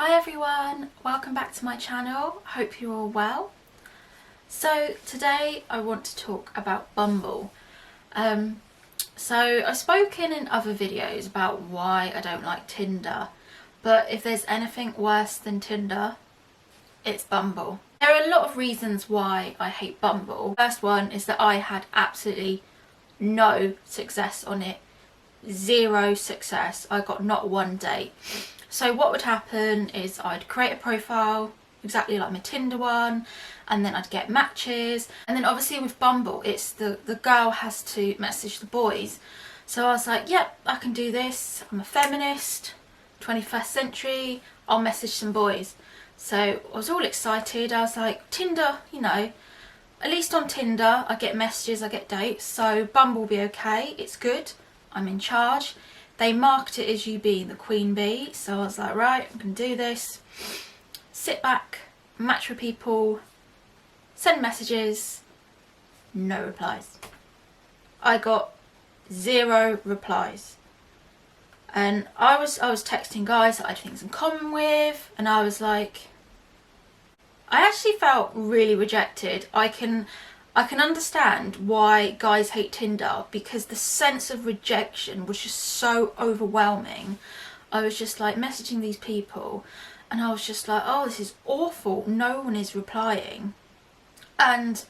Hi everyone, welcome back to my channel. Hope you're all well. So today I want to talk about Bumble. So I've spoken in other videos about why I don't like Tinder, but if there's anything worse than Tinder, it's Bumble. There are a lot of reasons why I hate Bumble. First one is that I had absolutely no success on it. Zero success. I got not one date. So what would happen is I'd create a profile exactly like my Tinder one, and then I'd get matches, and then obviously with Bumble it's the girl has to message the boys. So I was like, yep, I can do this, I'm a feminist, 21st century, I'll message some boys. So I was all excited. I was like, Tinder, you know, at least on Tinder I get messages, I get dates, so Bumble will be okay, it's good, I'm in charge. They marked it as you being the queen bee, so I was like, right, I can do this. Sit back, match with people, send messages, no replies. I got 0 replies. And I was texting guys that I had things in common with, and I was like, I actually felt really rejected. I can understand why guys hate Tinder, because the sense of rejection was just so overwhelming. I was just like messaging these people and I was just like, oh, this is awful, no one is replying. And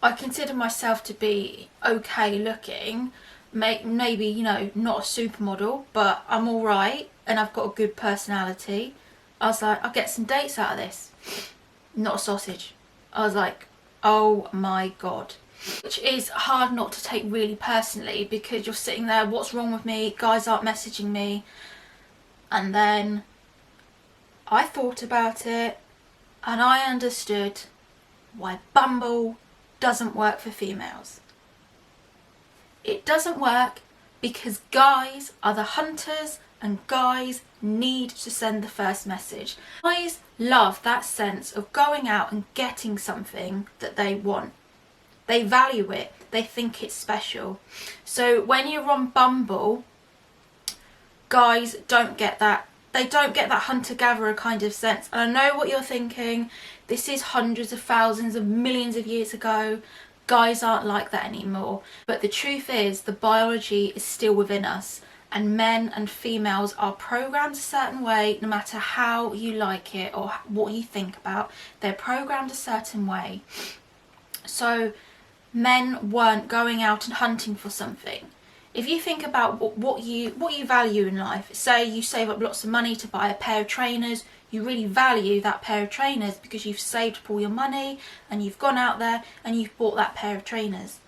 I consider myself to be okay looking, maybe, you know, not a supermodel, but I'm alright and I've got a good personality. I was like, I'll get some dates out of this. Not a sausage. I was like, oh my god. Which is hard not to take really personally, because you're sitting there, what's wrong with me? Guys aren't messaging me. And then I thought about it and I understood why Bumble doesn't work for females. It doesn't work because guys are the hunters and guys need to send the first message. Guys love that sense of going out and getting something that they want. They value it. They think it's special. So when you're on Bumble, guys don't get that. They don't get that hunter-gatherer kind of sense. And I know what you're thinking. This is hundreds of thousands of millions of years ago. Guys aren't like that anymore. But the truth is, the biology is still within us. And men and females are programmed a certain way, no matter how you like it or what you think about. They're programmed a certain way. So men weren't going out and hunting for something. If you think about what you value in life, say you save up lots of money to buy a pair of trainers, you really value that pair of trainers because you've saved up all your money and you've gone out there and you've bought that pair of trainers.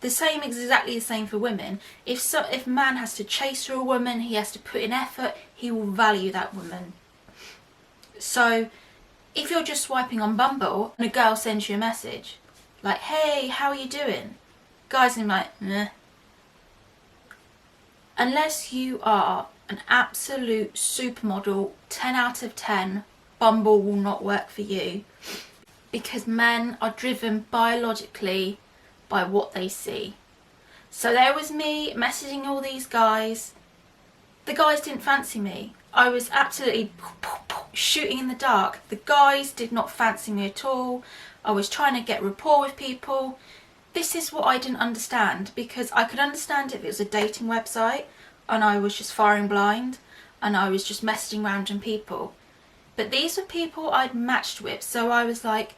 Exactly the same for women. If a man has to chase for a woman, he has to put in effort, he will value that woman. So if you're just swiping on Bumble and a girl sends you a message like, hey, how are you doing? Guys are like, meh. Unless you are an absolute supermodel, 10 out of 10, Bumble will not work for you, because men are driven biologically by what they see. So there was me messaging all these guys. The guys didn't fancy me. I was absolutely shooting in the dark. The guys did not fancy me at all. I was trying to get rapport with people. This is what I didn't understand, because I could understand if it was a dating website and I was just firing blind and I was just messaging random people. But these were people I'd matched with, so I was like,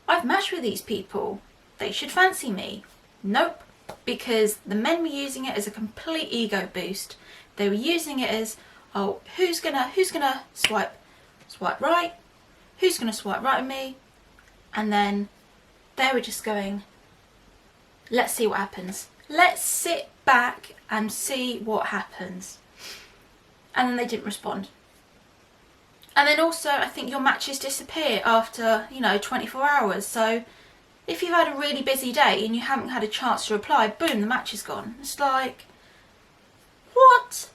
I've matched with these people, they should fancy me. Nope, because the men were using it as a complete ego boost. They were using it as, oh, who's gonna swipe right? Who's gonna swipe right with me? And then they were just going, let's see what happens. Let's sit back and see what happens. And then they didn't respond. And then also, I think your matches disappear after, 24 hours. So if you've had a really busy day and you haven't had a chance to reply, boom, the match is gone. It's like, what?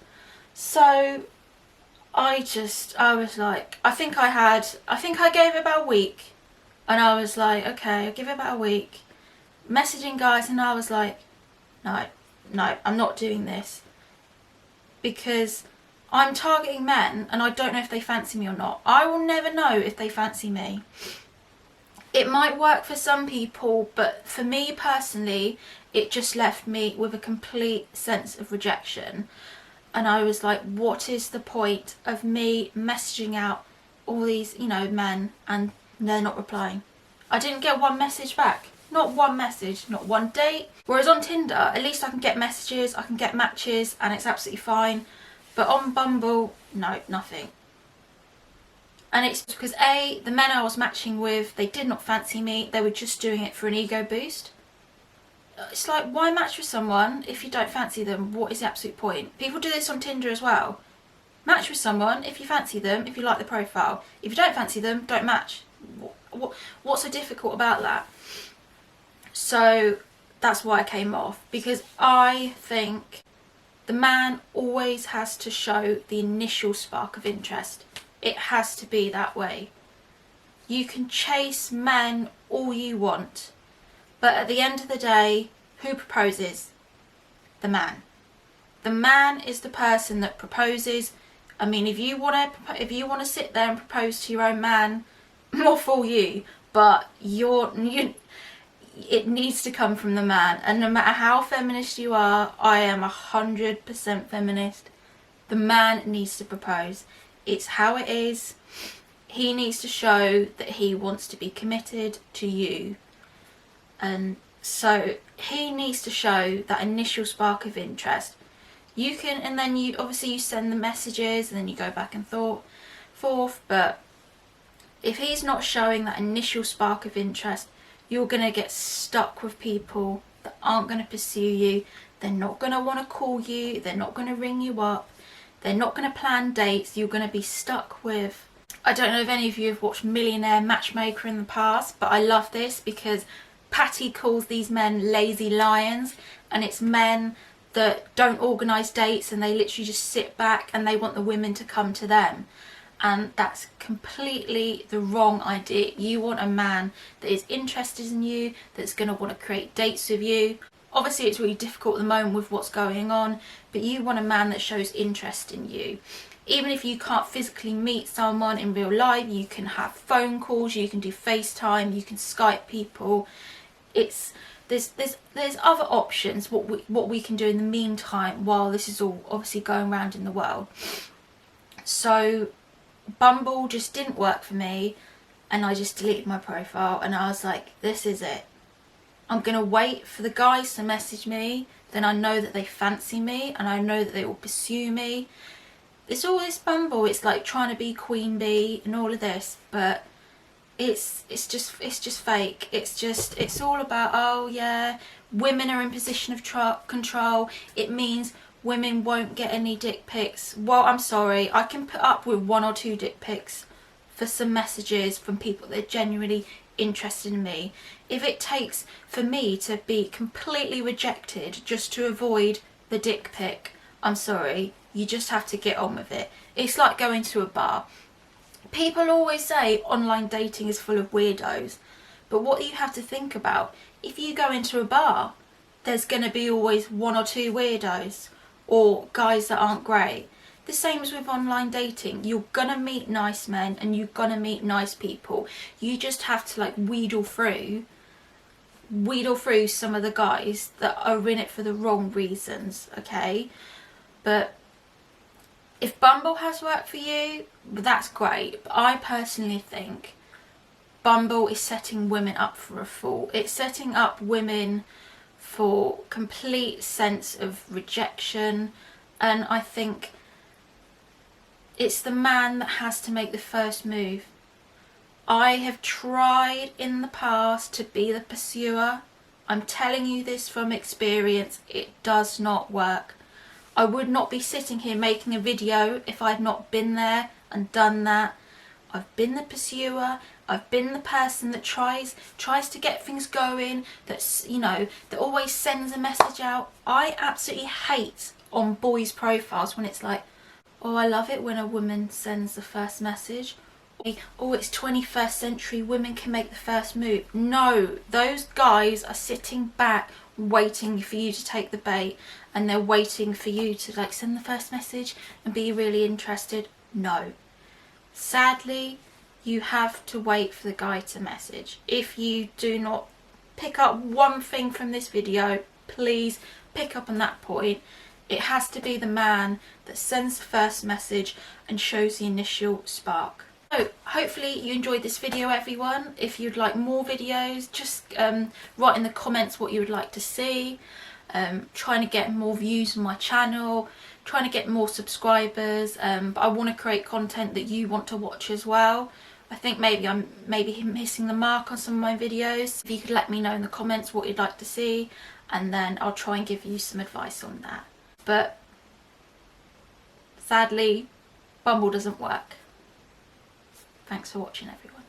So I was like, I think I gave it about a week. And I was like, okay, I'll give it about a week. Messaging guys, and I was like, no, I'm not doing this. Because I'm targeting men and I don't know if they fancy me or not. I will never know if they fancy me. It might work for some people, but for me personally, it just left me with a complete sense of rejection. And I was like, what is the point of me messaging out all these, you know, men and they're not replying? I didn't get one message back. Not one message, not one date. Whereas on Tinder, at least I can get messages, I can get matches, and it's absolutely fine. But on Bumble, no, nothing. And it's because A, the men I was matching with, they did not fancy me. They were just doing it for an ego boost. It's like, why match with someone if you don't fancy them? What is the absolute point? People do this on Tinder as well. Match with someone if you fancy them, if you like the profile. If you don't fancy them, don't match. What's so difficult about that? So that's why I came off, because I think the man always has to show the initial spark of interest. It has to be that way. You can chase men all you want, but at the end of the day, who proposes? The man. The man is the person that proposes. I mean, if you want to sit there and propose to your own man, more for you. But it needs to come from the man. And no matter how feminist you are, I am 100% feminist. The man needs to propose. It's how it is. He needs to show that he wants to be committed to you. And so he needs to show that initial spark of interest. You can, and then you obviously you send the messages and then you go back and forth. But if he's not showing that initial spark of interest, you're going to get stuck with people that aren't going to pursue you. They're not going to want to call you. They're not going to ring you up. They're not going to plan dates. You're going to be stuck with... I don't know if any of you have watched Millionaire Matchmaker in the past, but I love this because Patty calls these men lazy lions, and it's men that don't organise dates and they literally just sit back and they want the women to come to them. And that's completely the wrong idea. You want a man that is interested in you, that's going to want to create dates with you. Obviously it's really difficult at the moment with what's going on, but you want a man that shows interest in you. Even if you can't physically meet someone in real life, you can have phone calls, you can do FaceTime, you can Skype people. There's other options what we can do in the meantime while this is all obviously going around in the world. So Bumble just didn't work for me, and I just deleted my profile, and I was like, this is it. I'm gonna wait for the guys to message me, then I know that they fancy me and I know that they will pursue me. It's all this Bumble, it's like trying to be queen bee and all of this, but it's just fake. It's all about, oh yeah, women are in position of control. It means women won't get any dick pics. Well, I'm sorry, I can put up with 1 or 2 dick pics for some messages from people that are genuinely interested in me. If it takes for me to be completely rejected just to avoid the dick pic, I'm sorry, you just have to get on with it. It's like going to a bar. People always say online dating is full of weirdos, but what you have to think about, if you go into a bar, there's going to be always 1 or 2 weirdos or guys that aren't great. The same as with online dating. You're gonna meet nice men and you're gonna meet nice people. You just have to like wheedle through some of the guys that are in it for the wrong reasons, okay? But if Bumble has worked for you, that's great. But I personally think Bumble is setting women up for a fall. It's setting up women for complete sense of rejection, and I think it's the man that has to make the first move. I have tried in the past to be the pursuer. I'm telling you this from experience, it does not work. I would not be sitting here making a video if I'd not been there and done that. I've been the pursuer. I've been the person that tries to get things going, that's, you know, that always sends a message out. I absolutely hate on boys' profiles when it's like, oh, I love it when a woman sends the first message, Oh, it's 21st century, women can make the first move. No, those guys are sitting back waiting for you to take the bait, and they're waiting for you to like send the first message and be really interested. No. Sadly, you have to wait for the guy to message. If you do not pick up one thing from this video, please pick up on that point. It has to be the man that sends the first message and shows the initial spark. So hopefully you enjoyed this video, everyone. If you'd like more videos, just write in the comments what you would like to see. Trying to get more views on my channel, trying to get more subscribers, but I want to create content that you want to watch as well. I think maybe I'm missing the mark on some of my videos. If you could let me know in the comments what you'd like to see, and then I'll try and give you some advice on that. But sadly, Bumble doesn't work. Thanks for watching, everyone.